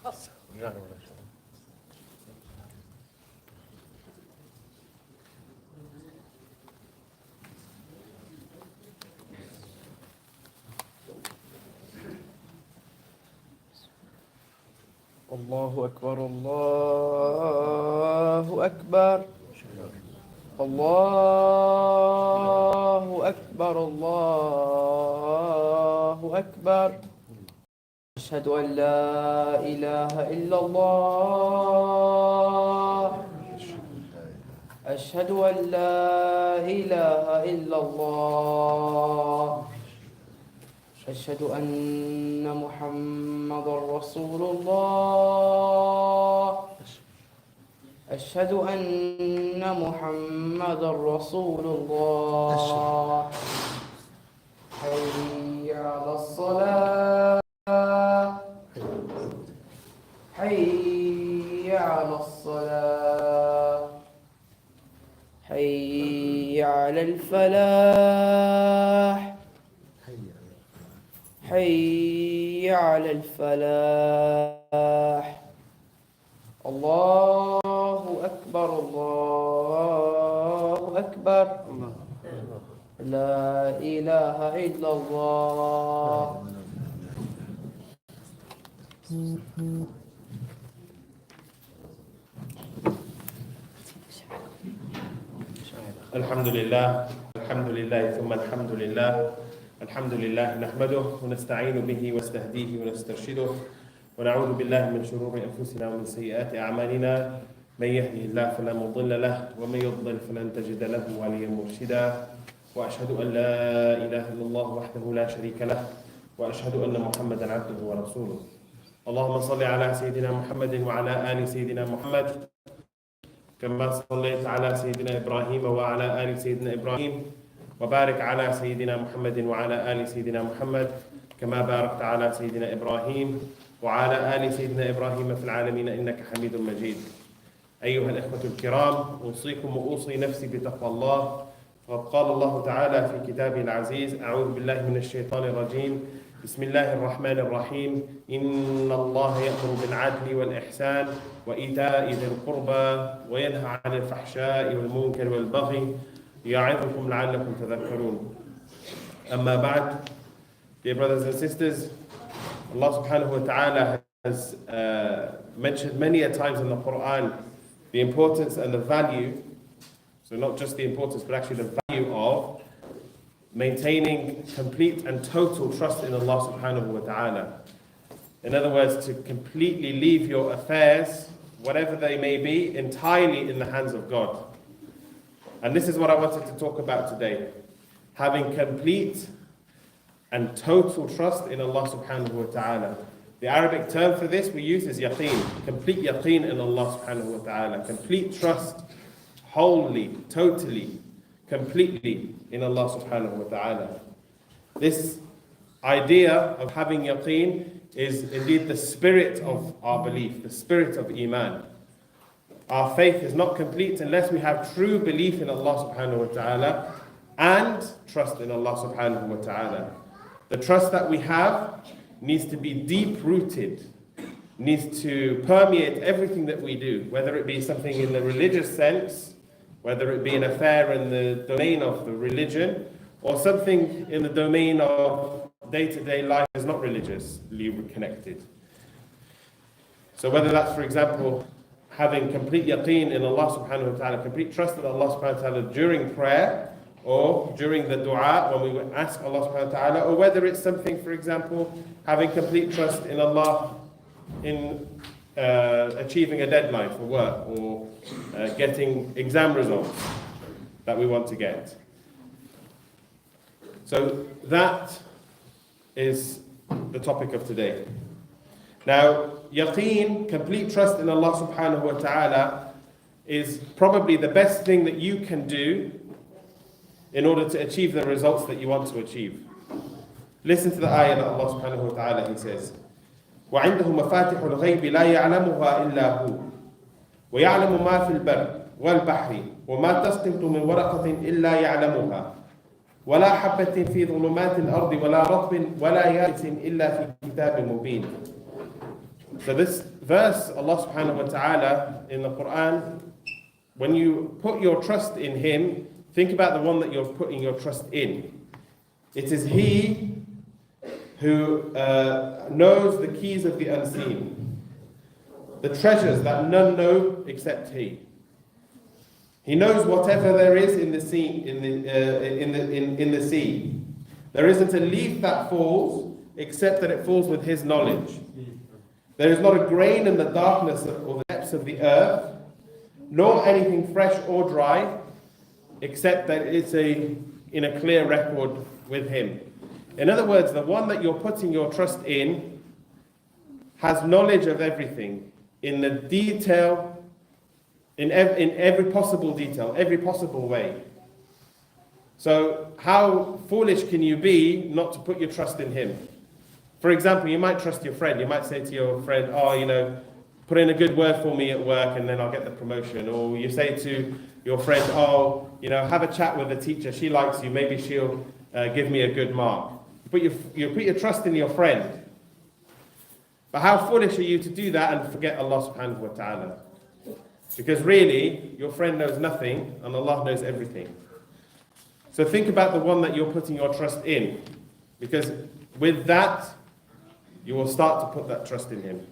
الله أكبر الله أكبر الله أكبر الله أكبر أشهد أن لا إله إلا الله أشهد أن لا إله إلا الله أشهد أن محمدًا رسول الله أشهد أن محمدًا رسول الله حي على الصلاة حي على الصلاة حي على الفلاح حي على الفلاح الله أكبر الله أكبر لا إله إلا الله الحمد لله ثم الحمد لله الحمد لله نحمده ونستعين به ونستهديه ونسترشده ونعوذ بالله من شرور أنفسنا ومن سيئات أعمالنا من يهده الله فلا مضل له ومن يضلل فلن تجد له وليا مرشدا وأشهد أن لا إله إلا الله وحده لا شريك له وأشهد أن محمدا عبده ورسوله اللهم صل على سيدنا محمد وعلى آل سيدنا محمد كما صليت على سيدنا إبراهيم وعلى آل سيدنا إبراهيم وبارك على سيدنا محمد وعلى آل سيدنا محمد كما باركت على سيدنا إبراهيم وعلى آل سيدنا إبراهيم في العالمين إنك حميد مجيد أيها الإخوة الكرام أوصيكم وأوصي نفسي بتقوى الله وقد قال الله تعالى في كتابه العزيز أعوذ بالله من الشيطان الرجيم بسم الله الرحمن الرحيم إن الله يأمر بالعدل والإحسان وإيتاء ذي القربى وينهى عن الفحشاء والمنكر والبغي يعظكم لعلكم تذكرون أما بعد. Dear brothers and sisters, Allah subhanahu wa ta'ala has mentioned many a times in the Quran the importance and the value, so not just the importance but actually the value of maintaining complete and total trust in Allah subhanahu wa ta'ala. In other words, to completely leave your affairs, whatever they may be, entirely in the hands of God. And this is what I wanted to talk about today. Having complete and total trust in Allah subhanahu wa ta'ala. The Arabic term for this we use is yaqeen. Complete yaqeen in Allah subhanahu wa ta'ala. Complete trust, wholly, totally, completely in Allah subhanahu wa ta'ala. This idea of having yaqeen is indeed the spirit of our belief, the spirit of iman. Our faith is not complete unless we have true belief in Allah subhanahu wa ta'ala and trust in Allah subhanahu wa ta'ala. The trust that we have needs to be deep-rooted, needs to permeate everything that we do, whether it be something in the religious sense, whether it be an affair in the domain of the religion, or something in the domain of day-to-day life is not religiously connected. So whether that's, for example, having complete yaqeen in Allah subhanahu wa ta'ala, complete trust in Allah subhanahu wa ta'ala during prayer, or during the dua when we would ask Allah subhanahu wa ta'ala, or whether it's something, for example, having complete trust in Allah in achieving a deadline for work, or getting exam results that we want to get. So that is the topic of today. Now, yaqeen, complete trust in Allah subhanahu wa ta'ala, is probably the best thing that you can do in order to achieve the results that you want to achieve. Listen to the ayah that Allah subhanahu wa ta'ala, He says, وَعِنْدَهُ مَفَاتِحُ الْغَيْبِ لَا يَعْلَمُهَا إِلَّا هُوَ وَيَعْلَمُ مَا فِي الْبَرِّ وَالْبَحْرِ وَمَا تَسْقِطُ مِنْ وَرَقَةٍ إِلَّا يَعْلَمُهَا وَلَا حَبَّةٍ فِي ظُلُمَاتِ الْأَرْضِ وَلَا رَطْبٍ وَلَا يَابِسٍ إِلَّا فِي كِتَابٍ مُبِينٍ. So this verse, Allah subhanahu wa ta'ala in the Quran, when you put your trust in Him, think about the one that you're putting your trust in. It is He who knows the keys of the unseen, the treasures that none know except He. He knows whatever there is in the sea. In the sea, there isn't a leaf that falls except that it falls with His knowledge. There is not a grain in the darkness or the depths of the earth, nor anything fresh or dry, except that it's in a clear record with Him. In other words, the one that you're putting your trust in has knowledge of everything in the detail, in every possible detail, every possible way. So how foolish can you be not to put your trust in Him? For example, you might trust your friend. You might say to your friend, oh, put in a good word for me at work and then I'll get the promotion. Or you say to your friend, oh, have a chat with the teacher. She likes you. Maybe she'll give me a good mark. You put your trust in your friend. But how foolish are you to do that and forget Allah subhanahu wa ta'ala? Because really, your friend knows nothing and Allah knows everything. So think about the one that you're putting your trust in. Because with that, you will start to put that trust in Him.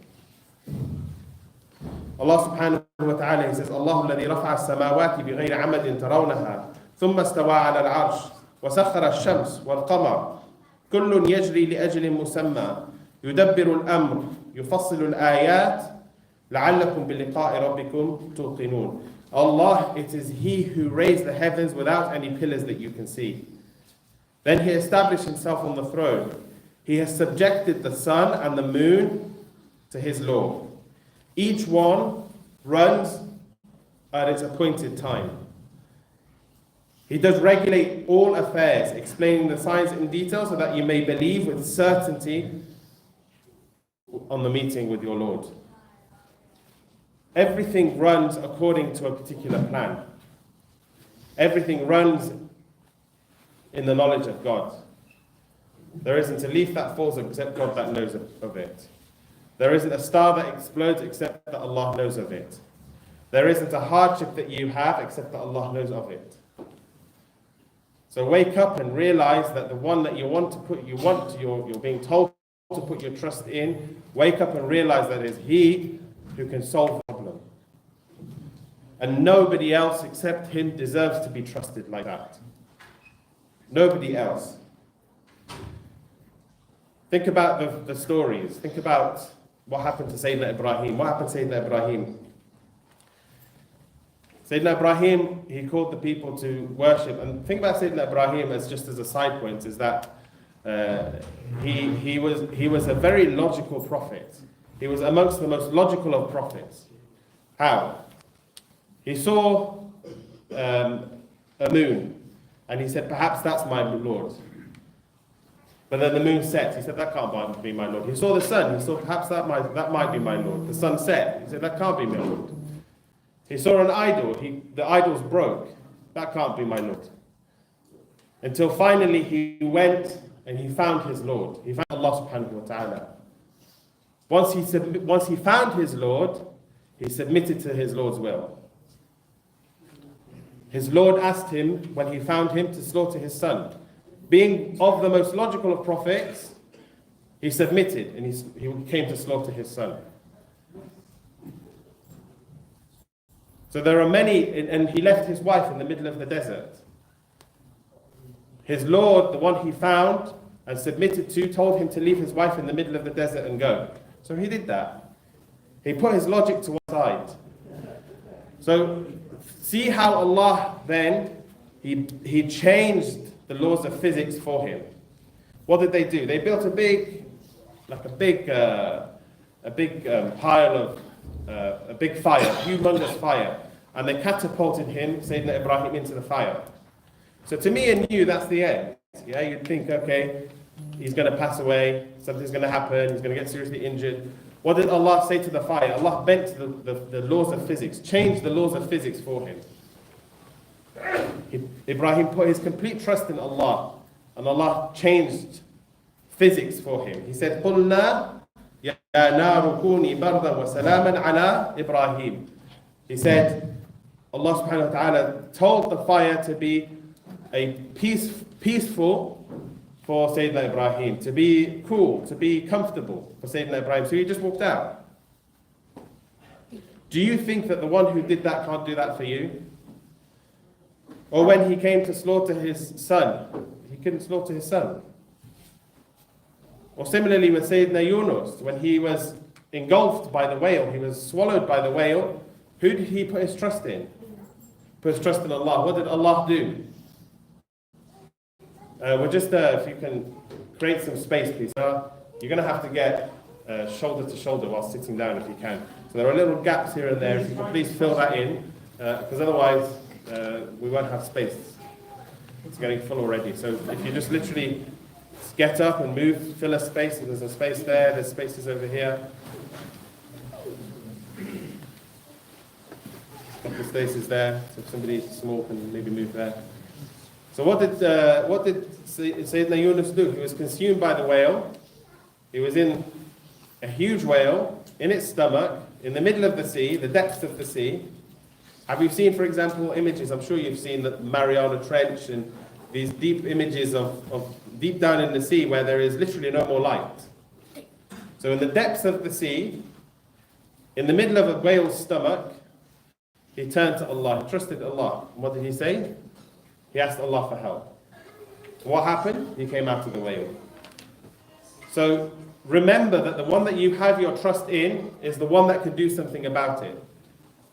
Allah subhanahu wa ta'ala, He says, Allahu alladhi rafa'a as-samawati bighayri 'amadin tarawnaha thumma istawa 'ala al-'arsh wa sakhkhara ash-shams wal-qamar kullun yajri li ajlin musamma yudabbiru al-amr yufassilu al-ayat la'allakum bi-liqa'i rabbikum tuqinun. Allah, it is He who raised the heavens without any pillars that you can see. Then He established Himself on the throne. He has subjected the sun and the moon to His law. Each one runs at its appointed time. He does regulate all affairs, explaining the signs in detail so that you may believe with certainty on the meeting with your Lord. Everything runs according to a particular plan. Everything runs in the knowledge of God. There isn't a leaf that falls except God that knows of it. There isn't a star that explodes except that Allah knows of it. There isn't a hardship that you have except that Allah knows of it. So wake up and realize that the one that you're being told to put your trust in, wake up and realize that it is He who can solve the problem. And nobody else except Him deserves to be trusted like that. Nobody else. Think about the stories. Think about what happened to Sayyidina Ibrahim. What happened to Sayyidina Ibrahim? Sayyidina Ibrahim, he called the people to worship. And think about Sayyidina Ibrahim as just as a side point, is that he was a very logical prophet. He was amongst the most logical of prophets. How? He saw a moon, and he said, perhaps that's my Lord. But then the moon set. He said, that can't be my Lord. He saw the sun. He saw, perhaps that might be my Lord. The sun set. He said, that can't be my Lord. He saw an idol. The idol's broke. That can't be my Lord. Until finally he went and he found his Lord. He found Allah subhanahu wa ta'ala. Once he found his Lord, he submitted to his Lord's will. His Lord asked him, when he found him, to slaughter his son. Being of the most logical of prophets, he submitted and he came to slaughter his son. So there are many, and he left his wife in the middle of the desert. His Lord, the one he found and submitted to, told him to leave his wife in the middle of the desert and go. So he did that. He put his logic to one side. So see how Allah then, he changed the laws of physics for him. What did they do? They built a big pile of a big fire, humongous fire, and they catapulted him, Sayyidina Ibrahim, into the fire. So to me and you, that's the end. Yeah, you'd think, okay, he's going to pass away, something's going to happen, he's going to get seriously injured. What did Allah say to the fire? Allah bent the laws of physics, changed the laws of physics for him. Ibrahim put his complete trust in Allah, and Allah changed physics for him. He said, قُلْنَا يَا يا نار كوني بردا وسلاما على إبراهيم. He said, Allah subhanahu wa ta'ala told the fire to be a peaceful for Sayyidina Ibrahim, to be cool, to be comfortable for Sayyidina Ibrahim. So he just walked out. Do you think that the one who did that can't do that for you? Or when he came to slaughter his son, he couldn't slaughter his son. Or similarly with Sayyidina Yunus, when he was engulfed by the whale, he was swallowed by the whale, who did he put his trust in? Put his trust in Allah. What did Allah do? We're just, if you can create some space, please. You're going to have to get shoulder to shoulder while sitting down if you can. So there are little gaps here and there. If you can please fill that in, because otherwise we won't have space. It's getting full already. So if you just literally get up and move, fill a space. There's a space there. There's spaces over here. A couple of spaces there. So if somebody small can maybe move there. So what did Sayyidina Yunus do? He was consumed by the whale. He was in a huge whale, in its stomach, in the middle of the sea, the depths of the sea. Have you seen, for example, images? I'm sure you've seen the Mariana Trench and these deep images of deep down in the sea where there is literally no more light. So in the depths of the sea, in the middle of a whale's stomach, he turned to Allah, he trusted Allah. What did he say? He asked Allah for help. What happened? He came out of the whale. So remember that the one that you have your trust in is the one that can do something about it.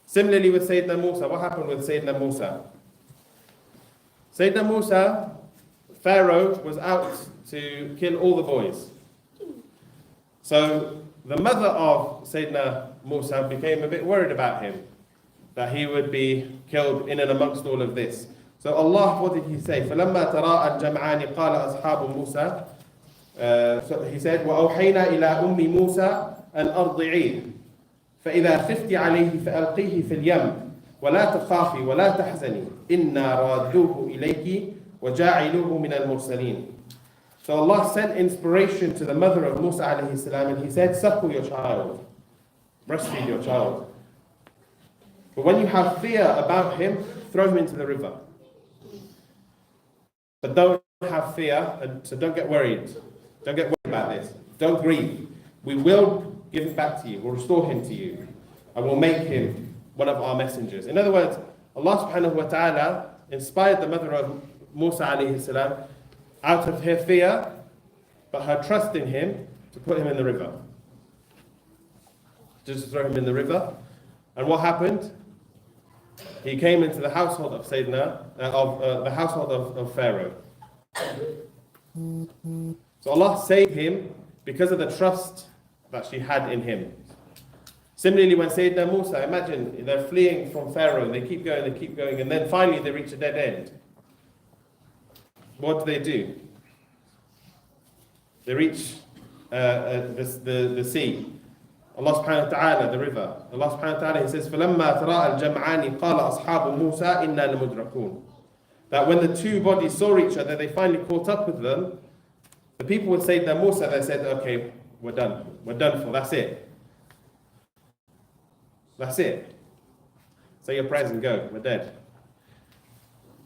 Similarly with Sayyidina Musa, what happened with Sayyidina Musa? Sayyidina Musa, Pharaoh was out to kill all the boys. So the mother of Sayyidina Musa became a bit worried about him, that he would be killed in and amongst all of this. So Allah, what did He say? فَلَمَّا تَرَاءَ الْجَمْعَانِ قَالَ أَصْحَابُ مُوسَى So He said, وَأَوْحَيْنَا إِلَىٰ أُمِّ مُوسَى أَنْ أَرْضِعِيهِ فَإِذَا خِفْتِ عَلَيْهِ فَأَلْقِيهِ فِي الْيَمِّ وَلَا تَخَافِي وَلَا تَحْزَنِي إِنَّا رَادُّوهُ إِلَيْكِ وَجَاعِلُوهُ مِنَ الْمُرْسَلِينَ. So Allah sent inspiration to the mother of Musa alayhi salam, and He said, suckle your child, breastfeed your child. But when you have fear about him, throw him into the river. But don't have fear, and so don't get worried. Don't get worried about this. Don't grieve. We will give him back to you. We'll restore him to you. And we'll make him one of our messengers. In other words, Allah subhanahu wa ta'ala inspired the mother of Musa alayhi salam out of her fear, but her trust in him, to put him in the river. Just throw him in the river. And what happened? He came into the household of the household of Pharaoh. So Allah saved him because of the trust that she had in him. Similarly, when Sayyidina Musa, imagine they're fleeing from Pharaoh, they keep going, and then finally they reach a dead end. What do? They reach the sea. Allah subhanahu wa ta'ala, the river. Allah subhanahu wa ta'ala, He says, فَلَمَّا تَرَاءَ الْجَمْعَانِ قَالَ أَصْحَابُ مُوسَى إِنَّا لَمُدْرَكُونَ. That when the two bodies saw each other, they finally caught up with them. The people would say to Musa, they said, okay, we're done. We're done for, that's it. That's it. Say your prayers and go, we're dead.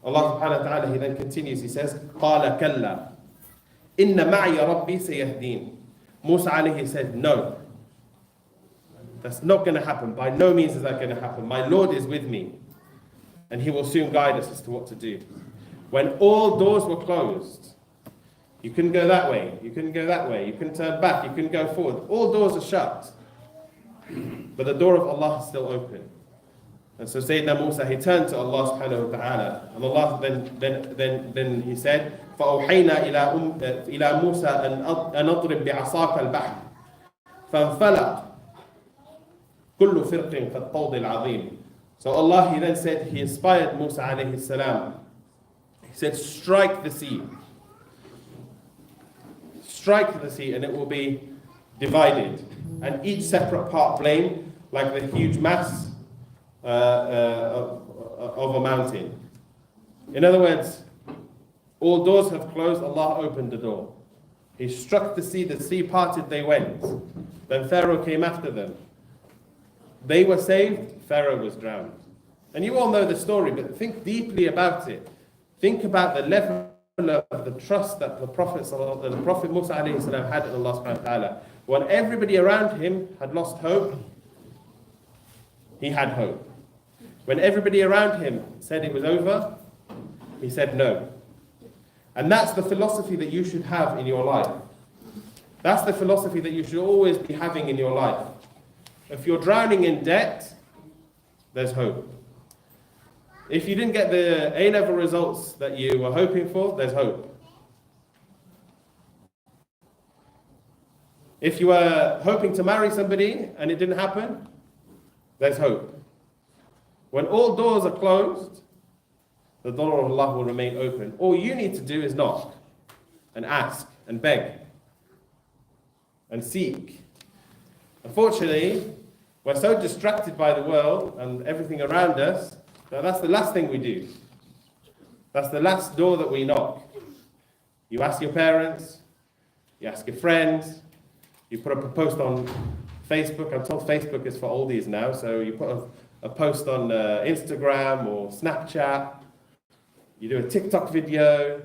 Allah subhanahu wa ta'ala, He then continues, He says, قَالَ كَلَّا إِنَّ مَعِيَ رَبِّي سَيَهْدِينَ. Musa alayhi said, no. That's not going to happen. By no means is that going to happen. My Lord is with me, and He will soon guide us as to what to do. When all doors were closed, you couldn't go that way, you couldn't go that way, you couldn't turn back, you couldn't go forward. All doors are shut, but the door of Allah is still open. And so Sayyidina Musa, he turned to Allah subhanahu wa ta'ala, and Allah then He said, فَأَوْحَيْنَا إِلَى مُوسَى أَنْ أَضْرِبْ بِعَصَاكَ الْبَحْرِ فَانْفَلَقَ كُلُّ فِرْقٍ كَالطَّوْدِ الْعَظِيمِ. So Allah, He then said, He inspired Musa alayhi salam. He said, strike the sea. Strike the sea and it will be divided. And each separate part blame like the huge mass of a mountain. In other words, all doors have closed, Allah opened the door. He struck the sea parted, they went. Then Pharaoh came after them. They were saved, Pharaoh was drowned. And you all know the story, but think deeply about it. Think about the level of the trust that the Prophet Musa alayhi salam had in Allah subhanahu wa ta'ala. When everybody around him had lost hope, he had hope. When everybody around him said it was over, he said no. And that's the philosophy that you should have in your life. That's the philosophy that you should always be having in your life. If you're drowning in debt, there's hope. If you didn't get the A-level results that you were hoping for, there's hope. If you were hoping to marry somebody and it didn't happen, there's hope. When all doors are closed, the door of Allah will remain open. All you need to do is knock and ask and beg and seek. Unfortunately, we're so distracted by the world and everything around us that that's the last thing we do. That's the last door that we knock. You ask your parents, you ask your friends, you put up a post on Facebook. I'm told Facebook is for oldies now, so you put a post on Instagram or Snapchat, you do a TikTok video,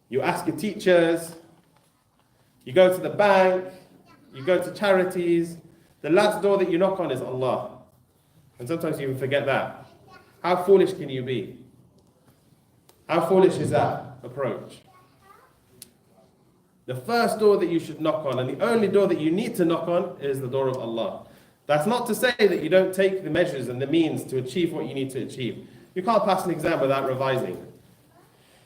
you ask your teachers, you go to the bank, you go to charities. The last door that you knock on is Allah. And sometimes you even forget that. How foolish can you be? How foolish is that approach? The first door that you should knock on, and the only door that you need to knock on, is the door of Allah. That's not to say that you don't take the measures and the means to achieve what you need to achieve. You can't pass an exam without revising.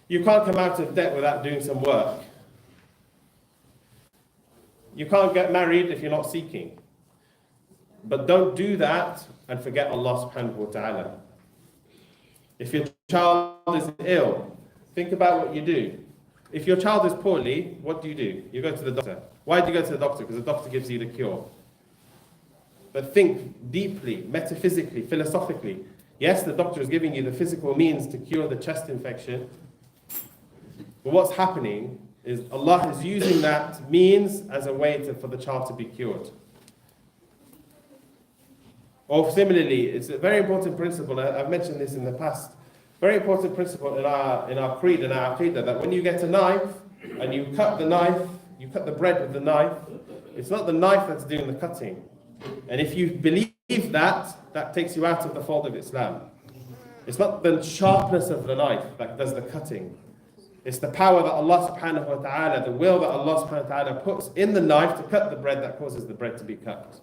You can't come out of debt without doing some work. You can't get married if you're not seeking. But don't do that and forget Allah subhanahu wa ta'ala. If your child is ill, think about what you do. If your child is poorly, what do? You go to the doctor. Why do you go to the doctor? Because the doctor gives you the cure. But think deeply, metaphysically, philosophically. Yes, the doctor is giving you the physical means to cure the chest infection. But what's happening is Allah is using that means as a way for the child to be cured. Or similarly, it's a very important principle, I've mentioned this in the past, very important principle in our creed and our aqidah, that when you get a knife and you cut the bread with the knife, it's not the knife that's doing the cutting. And if you believe that, that takes you out of the fold of Islam. It's not the sharpness of the knife that does the cutting. It's the power that Allah subhanahu wa ta'ala, the will that Allah subhanahu wa ta'ala puts in the knife to cut the bread that causes the bread to be cut.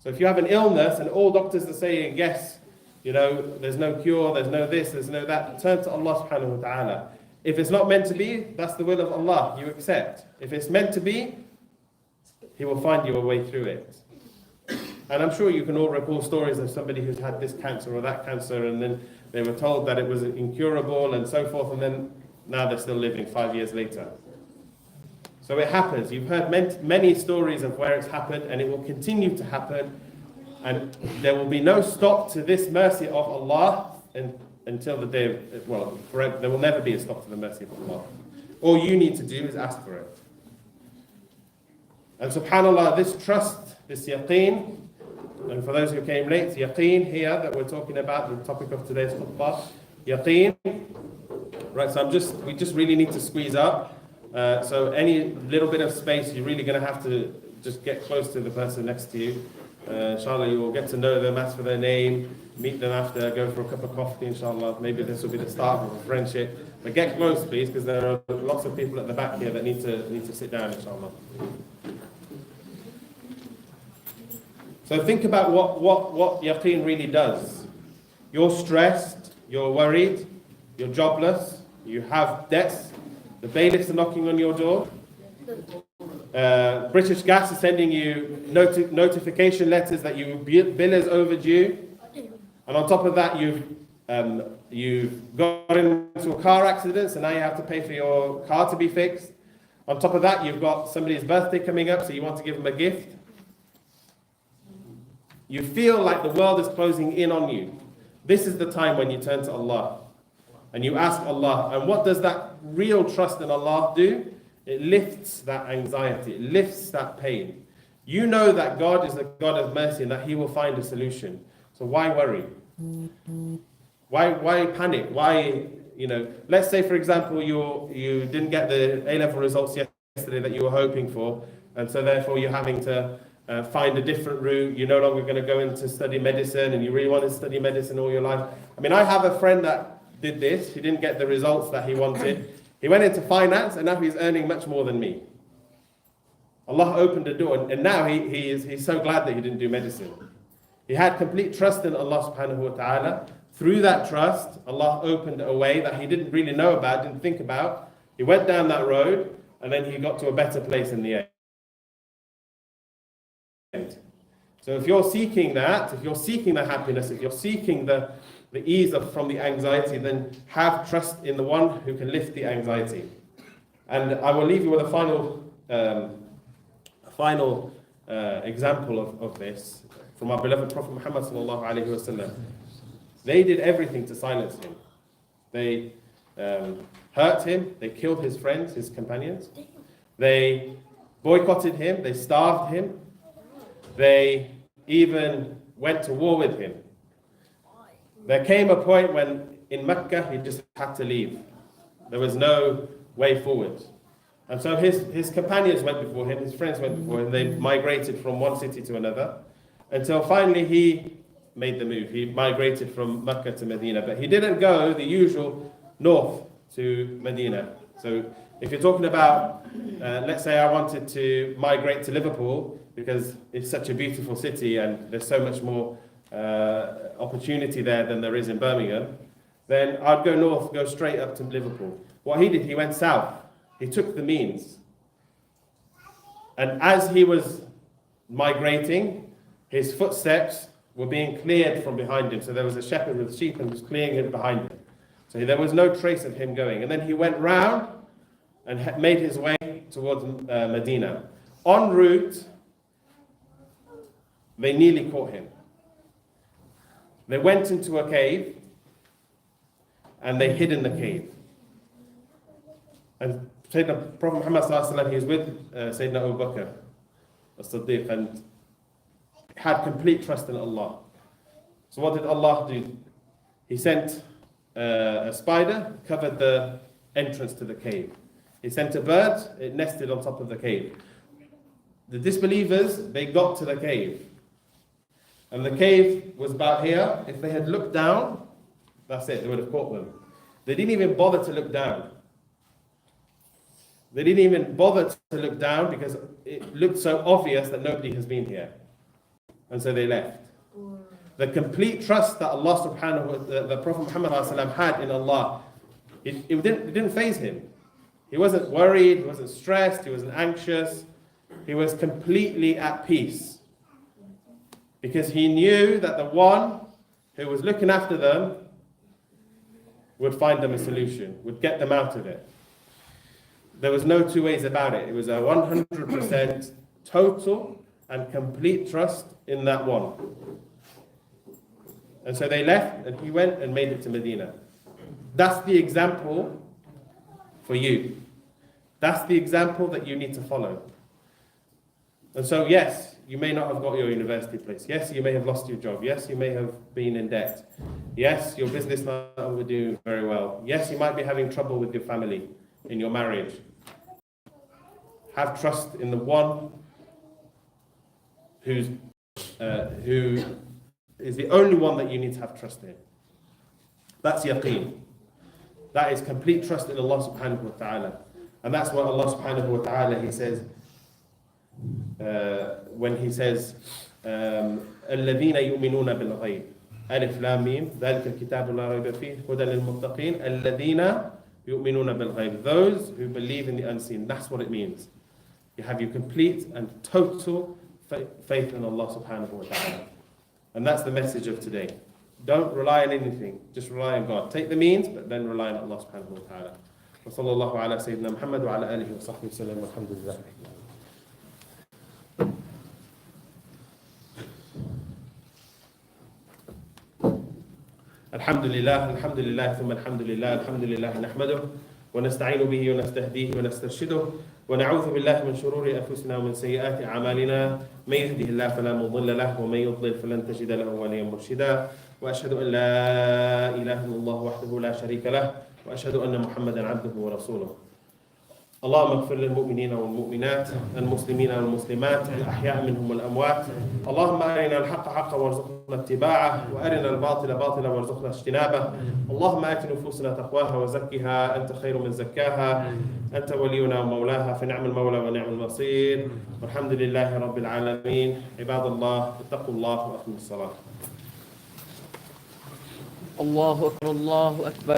So if you have an illness and all doctors are saying, yes, there's no cure, there's no this, there's no that, turn to Allah subhanahu wa ta'ala. If it's not meant to be, that's the will of Allah, you accept. If it's meant to be, He will find you a way through it. And I'm sure you can all recall stories of somebody who's had this cancer or that cancer, and then they were told that it was incurable and so forth, and then now they're still living 5 years later. So it happens. You've heard many stories of where it's happened, and it will continue to happen. And there will be no stop to this mercy of Allah until the day of, forever. There will never be a stop to the mercy of Allah. All you need to do is ask for it. And subhanAllah, this trust, this yaqeen, and for those who came late, yaqeen here that we're talking about, the topic of today's khutbah, yaqeen. Right, so we just really need to squeeze up. So any little bit of space, you're really going to have to just get close to the person next to you. Inshallah, you will get to know them, ask for their name, meet them after, go for a cup of coffee, inshallah. Maybe this will be the start of a friendship. But get close, please, because there are lots of people at the back here that need to sit down, inshallah. So think about what yaqeen really does. You're stressed, you're worried, you're jobless, you have debts, the bailiffs are knocking on your door. British Gas is sending you notification letters that your bill is overdue. And on top of that, you've got into a car accident, so now you have to pay for your car to be fixed. On top of that, you've got somebody's birthday coming up, so you want to give them a gift. You feel like the world is closing in on you. This is the time when you turn to Allah and you ask Allah. And what does that real trust in Allah do? It lifts that anxiety, it lifts that pain. You know that God is a God of mercy and that He will find a solution. So why worry? Why panic? Why, let's say, for example, you didn't get the A-level results yesterday that you were hoping for, and so therefore you're having to find a different route. You're no longer going to go into study medicine, and you really want to study medicine all your life. I mean, I have a friend that did this. He didn't get the results that he wanted. He went into finance, and now he's earning much more than me. Allah opened the door, and now he's so glad that he didn't do medicine. He had complete trust in Allah subhanahu wa ta'ala. Through that trust, Allah opened a way that he didn't really know about, didn't think about. He went down that road, and then he got to a better place in the end. So if you're seeking that, if you're seeking the happiness, if you're seeking the ease from the anxiety, then have trust in the one who can lift the anxiety. And I will leave you with a final example of this from our beloved Prophet Muhammad sallallahu alaihi wasallam. They did everything to silence him. They hurt him. They killed his friends, his companions. They boycotted him. They starved him. They even went to war with him. There came a point when in Mecca he just had to leave. There was no way forward. And so his companions went before him, his friends went before him. They migrated from one city to another until finally he made the move. He migrated from Mecca to Medina, but he didn't go the usual north to Medina. So if you're talking about, let's say I wanted to migrate to Liverpool because it's such a beautiful city and there's so much more opportunity there than there is in Birmingham, then I'd go north, go straight up to Liverpool. What he did, he went south. He took the means. And as he was migrating, his footsteps were being cleared from behind him. So there was a shepherd with sheep and was clearing it behind him. So there was no trace of him going. And then he went round and made his way towards Medina. En route, they nearly caught him. They went into a cave and they hid in the cave. And Sayyidina Prophet Muhammad sallallahu alaihi wasallam, he was with Sayyidina Abu Bakr as-Siddiq and had complete trust in Allah. So what did Allah do? He sent a spider, covered the entrance to the cave. He sent a bird, it nested on top of the cave. The disbelievers, they got to the cave. And the cave was about here. If they had looked down, that's it, they would have caught them. They didn't even bother to look down. They didn't even bother to look down because it looked so obvious that nobody has been here. And so they left. The complete trust that Allah subhanahu wa ta'ala, the Prophet Muhammad had in Allah, it didn't faze him. He wasn't worried, he wasn't stressed, he wasn't anxious. He was completely at peace. Because he knew that the one who was looking after them would find them a solution, would get them out of it. There was no two ways about it. It was a 100% total and complete trust in that one. And so they left and he went and made it to Medina. That's the example for you. That's the example that you need to follow. And so yes, you may not have got your university place. Yes, you may have lost your job. Yes, you may have been in debt. Yes, your business might not be doing very well. Yes, you might be having trouble with your family, in your marriage. Have trust in the one who is the only one that you need to have trust in. That's yaqeen. That is complete trust in Allah subhanahu wa ta'ala. And that's what Allah subhanahu wa ta'ala, He says, when He says, الَّذِينَ يُؤْمِنُونَ بِالْغَيْبِ ألف لام ميم ذلك الكتاب لا ريب فيه هدى للمتقين الذين يؤمنون بالغيب. Those who believe in the unseen. That's what it means. You have your complete and total faith in Allah subhanahu wa ta'ala. And that's the message of today. Don't rely on anything. Just rely on God. Take the means, but then rely on Allah subhanahu wa ta'ala. وصلى الله على سيدنا محمد وعلى آله وصحبه وسلم والحمد لله. الحمد لله ثم الحمد لله نحمده ونستعين به ونستهديه ونسترشده، ونعوذ بالله من شرور أنفسنا ومن سيئات أعمالنا. من يهده الله فلا مضل له، ومن يضلل فلن تجد له وليا مرشدا. وأشهد أن لا إله إلا الله وحده لا شريك له، وأشهد أن محمدا عبده ورسوله. اللهم اغفر للمؤمنين والمؤمنات، المسلمين والمسلمات، الأحياء منهم والأموات. اللهم أرنا الحق حقا وارزقنا اتباعه، وأرنا الباطل باطلا وارزقنا اجتنابه. اللهم آت نفوسنا تقواها وزكها، أنت خير من زكاها، أنت ولينا ومولاها، فنعم المولى ونعم النصير. والحمد لله رب العالمين. عباد الله اتقوا الله وأقيموا الصلاة. الله أكبر الله أكبر.